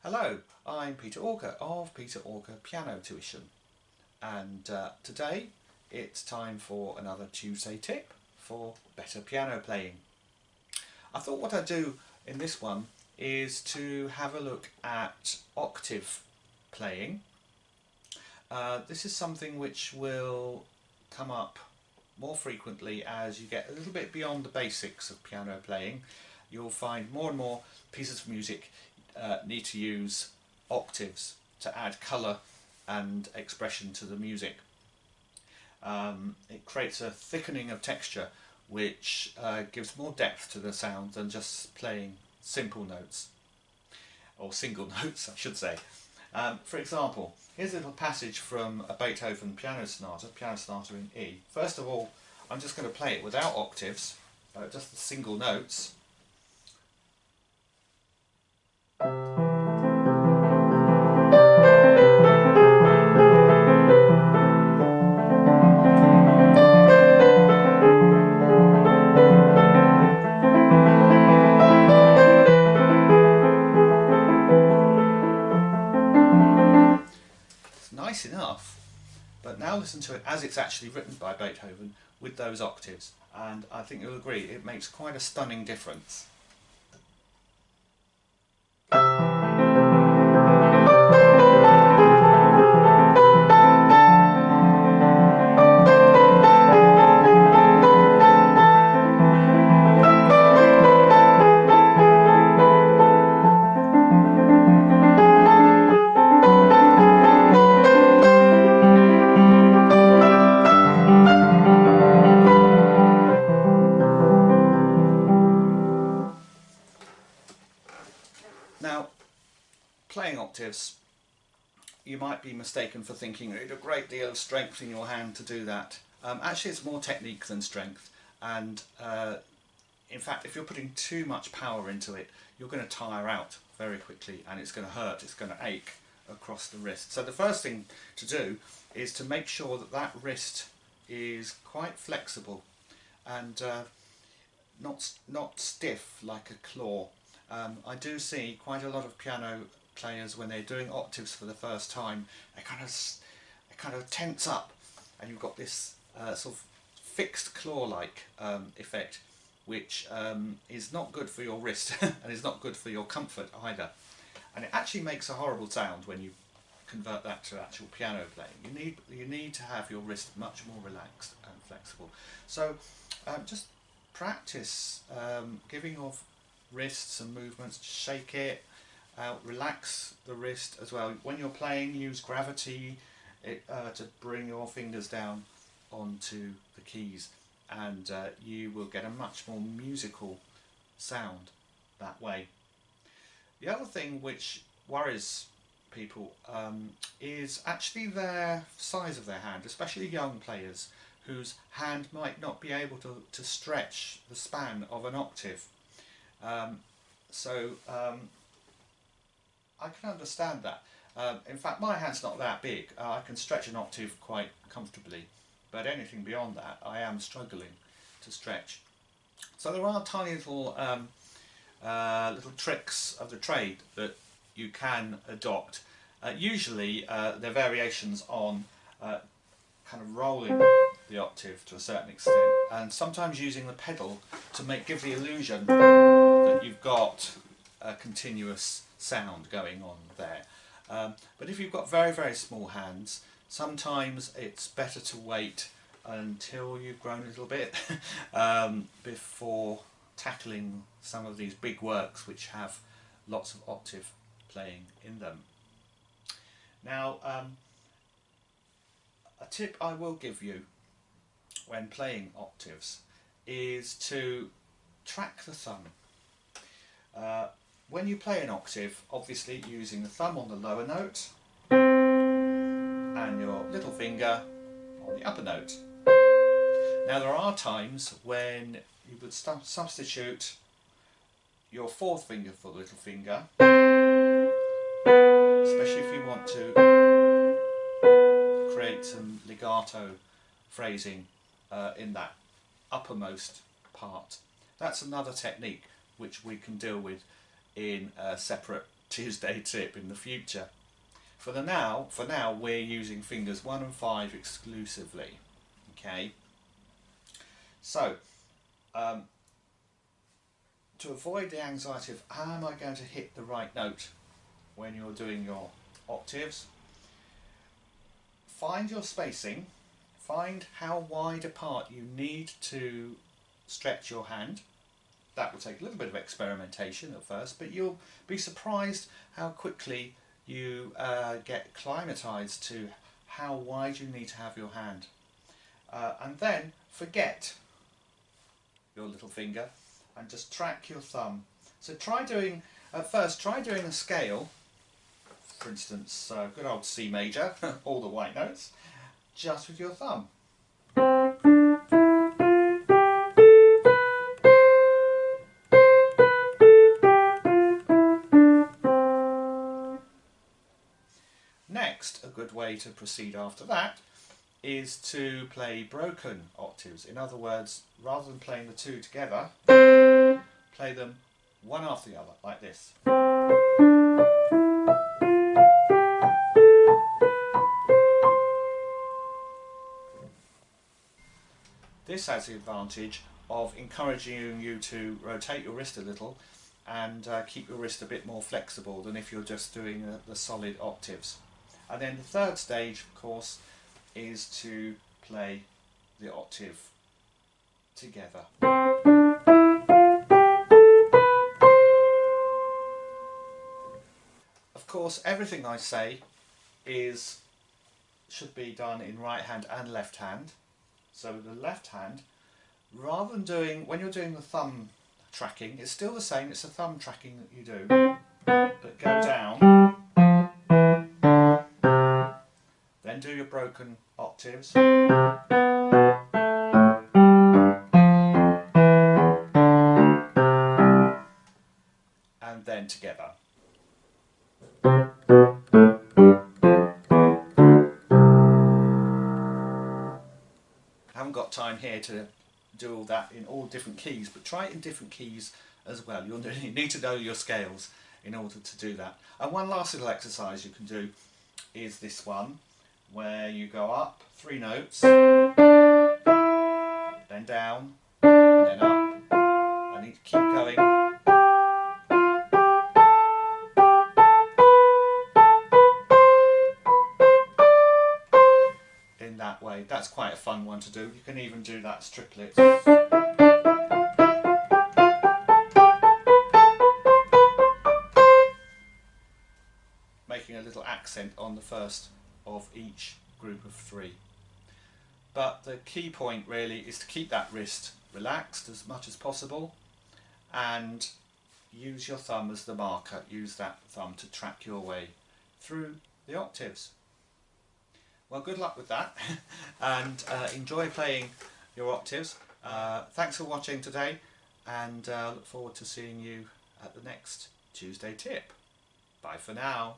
Hello, I'm Peter Auger of Peter Auger Piano Tuition, and today it's time for another Tuesday tip for better piano playing. I thought what I'd do in this one is to have a look at octave playing. This is something which will come up more frequently as you get a little bit beyond the basics of piano playing. You'll find more and more pieces of music need to use octaves to add colour and expression to the music. It creates a thickening of texture which gives more depth to the sound than just playing simple notes, or single notes I should say. For example, here's a little passage from a Beethoven piano sonata in E. First of all, I'm just going to play it without octaves, just the single notes. Nice enough, but now listen to it as it's actually written by Beethoven with those octaves, and I think you'll agree it makes quite a stunning difference. Now, playing octaves, you might be mistaken for thinking you need a great deal of strength in your hand to do that. Actually, it's more technique than strength, and in fact, if you're putting too much power into it, you're going to tire out very quickly, and it's going to hurt, it's going to ache across the wrist. So the first thing to do is to make sure that that wrist is quite flexible and not stiff like a claw. I do see quite a lot of piano players, when they're doing octaves for the first time, they kind of tense up, and you've got this sort of fixed claw-like effect, which is not good for your wrist and is not good for your comfort either. And it actually makes a horrible sound when you convert that to actual piano playing. You need to have your wrist much more relaxed and flexible. So just practice giving your wrist some movements, shake it, relax the wrist as well. When you're playing, use gravity to bring your fingers down onto the keys, and you will get a much more musical sound that way. The other thing which worries people is actually their size of their hand, especially young players whose hand might not be able to stretch the span of an octave. I can understand that. In fact, my hand's not that big. I can stretch an octave quite comfortably, but anything beyond that I am struggling to stretch. So there are tiny little tricks of the trade that you can adopt. Usually they're variations on kind of rolling the octave to a certain extent, and sometimes using the pedal to give the illusion that you've got a continuous sound going on there. But if you've got very, very small hands, sometimes it's better to wait until you've grown a little bit before tackling some of these big works which have lots of octave playing in them. Now, a tip I will give you when playing octaves is to track the thumb. When you play an octave, obviously using the thumb on the lower note and your little finger on the upper note. Now there are times when you would substitute your fourth finger for the little finger, especially if you want to create some legato phrasing in that uppermost part. That's another technique which we can deal with in a separate Tuesday tip in the future. For now we're using fingers 1 and 5 exclusively. Okay, so to avoid the anxiety of how am I going to hit the right note when you're doing your octaves, find your spacing, find how wide apart you need to stretch your hand. That will take a little bit of experimentation at first, but you'll be surprised how quickly you get acclimatized to how wide you need to have your hand. And then forget your little finger and just track your thumb. So try doing, at first, try doing a scale, for instance, good old C major, all the white notes, just with your thumb. Next, a good way to proceed after that is to play broken octaves. In other words, rather than playing the two together, play them one after the other, like this. This has the advantage of encouraging you to rotate your wrist a little and keep your wrist a bit more flexible than if you're just doing the solid octaves. And then the third stage, of course, is to play the octave together. Of course, everything I say should be done in right hand and left hand. So with the left hand, rather than doing, when you're doing the thumb tracking, it's still the same, it's a thumb tracking that you do, but go down, then do your broken octaves, and then together. I haven't got time here to do all that in all different keys, but try it in different keys as well. You need to know your scales in order to do that. And one last little exercise you can do is this one, where you go up 3 notes, then down, and then up. I need to keep going. In that way. That's quite a fun one to do. You can even do that as triplets. Making a little accent on the first of each group of 3. But the key point really is to keep that wrist relaxed as much as possible and use your thumb as the marker. Use that thumb to track your way through the octaves. Well, good luck with that and enjoy playing your octaves. Thanks for watching today, and look forward to seeing you at the next Tuesday tip. Bye for now.